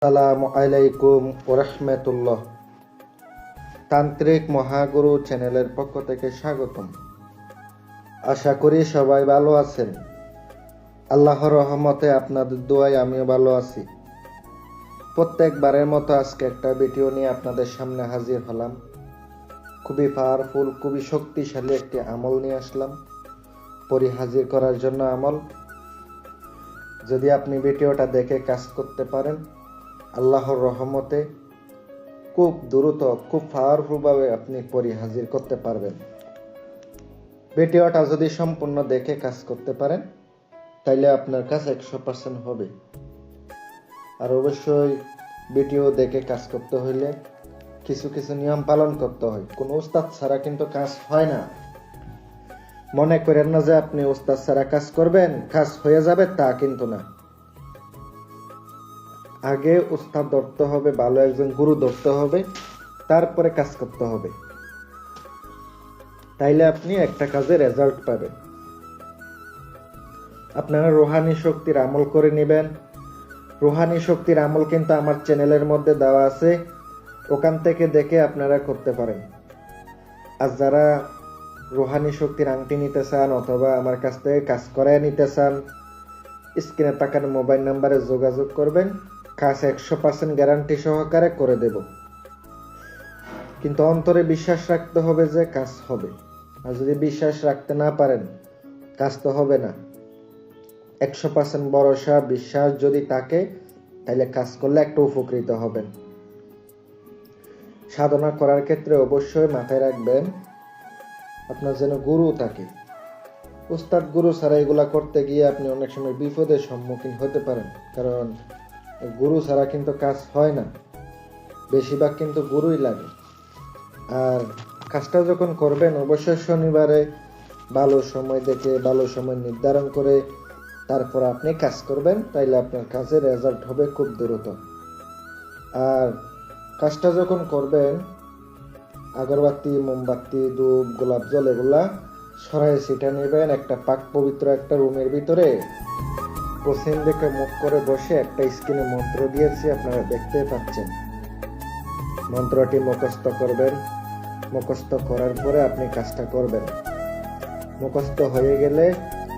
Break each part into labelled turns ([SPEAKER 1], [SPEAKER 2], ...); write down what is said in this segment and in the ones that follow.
[SPEAKER 1] আসসালামু আলাইকুম ওরহমতুল্লাহ। তান্ত্রিক মহাগুরু চ্যানেলের পক্ষ থেকে স্বাগতম। আশা করি সবাই ভালো আছেন। আল্লাহর রহমতে আপনাদের দোয়ায় আমিও ভালো আছি। প্রত্যেকবারের মতো আজকে একটা ভিডিও নিয়ে আপনাদের সামনে হাজির হলাম। খুবই পাওয়ারফুল, খুবই শক্তিশালী একটি আমল নিয়ে আসলাম হাজির করার জন্য। আমল যদি আপনি ভিডিওটা দেখে কাজ করতে পারেন, আল্লাহর রহমতে খুব দ্রুত, খুব পাওয়ারফুলভাবে আপনি হাজির করতে পারবেন। ভিডিওটা যদি সম্পূর্ণ দেখে কাজ করতে পারেন তাইলে আপনার কাজ 100% হবে। আর অবশ্যই ভিডিও দেখে কাজ করতে হইলে কিছু কিছু নিয়ম পালন করতে হয়। কোনো উস্তাদ ছাড়া কিন্তু কাজ হয় না। মনে করেন না যে আপনি উস্তাদ ছাড়া কাজ করবেন, কাজ হয়ে যাবে, তা কিন্তু না। আগে উস্তাদ ধরতে হবে, ভালো একজন গুরু ধরতে হবে, তারপরে কাজ করতে হবে। তাইলে আপনি একটা কাজে রেজাল্ট পাবেন। আপনারা রুহানি শক্তির আমল করে নেবেন। রুহানি শক্তির আমল কিন্তু আমার চ্যানেলের মধ্যে দেওয়া আছে, ওখান থেকে দেখে আপনারা করতে পারেন। আর যারা রুহানি শক্তির আংটি নিতে চান অথবা আমার কাছ থেকে কাজ করায় নিতে চান, স্ক্রিনে তাকানো মোবাইল নাম্বারে যোগাযোগ করবেন। কাজ 100% গ্যারান্টি সহকারে করে দেব। কিন্তু অন্তরে বিশ্বাস রাখতে হবে যে কাজ হবে। আর যদি বিশ্বাস রাখতে না পারেন, কাজ তো হবে না। 100% ভরসা, বিশ্বাস যদি থাকে, তাহলে কাজ করলে একটু উপকৃত হবেন। সাধনা করার ক্ষেত্রে অবশ্যই মাথায় রাখবেন আপনার যেন গুরু থাকে। উস্তাদ গুরু ছাড়া এগুলা করতে গিয়ে আপনি অনেক সময় বিপদের সম্মুখীন হতে পারেন, কারণ গুরু ছাড়া কিন্তু কাজ হয় না। বেশিরভাগ কিন্তু গুরুই লাগে। আর কাজটা যখন করবেন অবশ্যই শনিবারে ভালো সময় দেখে, ভালো সময় নির্ধারণ করে তারপর আপনি কাজ করবেন। তাইলে আপনার কাজের রেজাল্ট হবে খুব দ্রুত। আর কাজটা যখন করবেন, আগরবাতি, মোমবাতি, ধূপ, গোলাপ জল এগুলা সরাই ছিটা নেবেন। একটা পাক পবিত্র একটা রুমের ভিতরে পশ্চিম দিকে মুখ করে বসে একটা স্ক্রিনে মন্ত্র দিয়েছি, আপনারা দেখতে পাচ্ছেন। মন্ত্রটি মুখস্থ করবেন। মুখস্থ করার পরে আপনি কাজটা করবেন। মুখস্থ হয়ে গেলে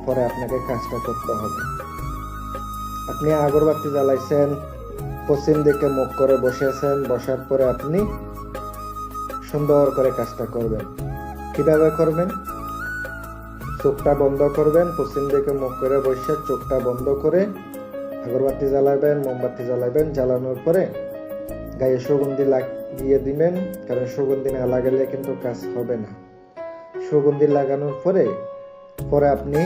[SPEAKER 1] পরে আপনাকে কাজটা করতে হবে। আপনি আগরবাতি জ্বালাইছেন, পশ্চিম দিকে মুখ করে বসেছেন, বসার পরে আপনি সুন্দর করে কাজটা করবেন। কিভাবে করবেন? চোখটা বন্ধ করবেন, পশ্চিম দিকে মুখ করে বসে চোখটা বন্ধ করে আগরবাতি জ্বালাবেন, মোমবাতি জ্বালাবেন। জ্বালানোর পরে গায়ে সুগন্ধি লাগিয়ে দিবেন, কারণ সুগন্ধি না লাগালে কিন্তু কাজ হবে না। সুগন্ধি লাগানোর পরে আপনি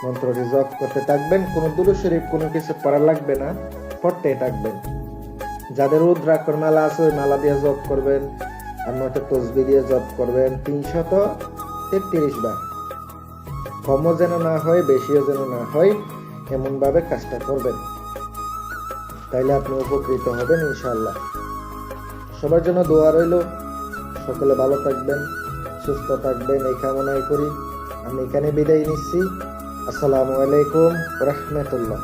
[SPEAKER 1] মন্ত্রটি জপ করতে থাকবেন। কোনো দুরূদ শরীফ কোনো কিছু পড়া লাগবে না, পড়তে থাকবেন। যাদের রুদ্রাক্ষর মালা আছে ওই মালা দিয়ে জপ করবেন, আর নয়তো তসবিহ দিয়ে জপ করবেন 333 বার। কমও যেন না হয়, বেশিও যেন না হয়, এমন ভাবে কাজটা করবেন। তাইলে আপনি উপকৃত হবেন ইনশাআল্লাহ। সবার জন্য দোয়া রইল। সকলে ভালো থাকবেন, সুস্থ থাকবেন এই কামনাই করি। আমি এখানে বিদায় নিচ্ছি। আসসালামু আলাইকুম ওয়া রাহমাতুল্লাহ।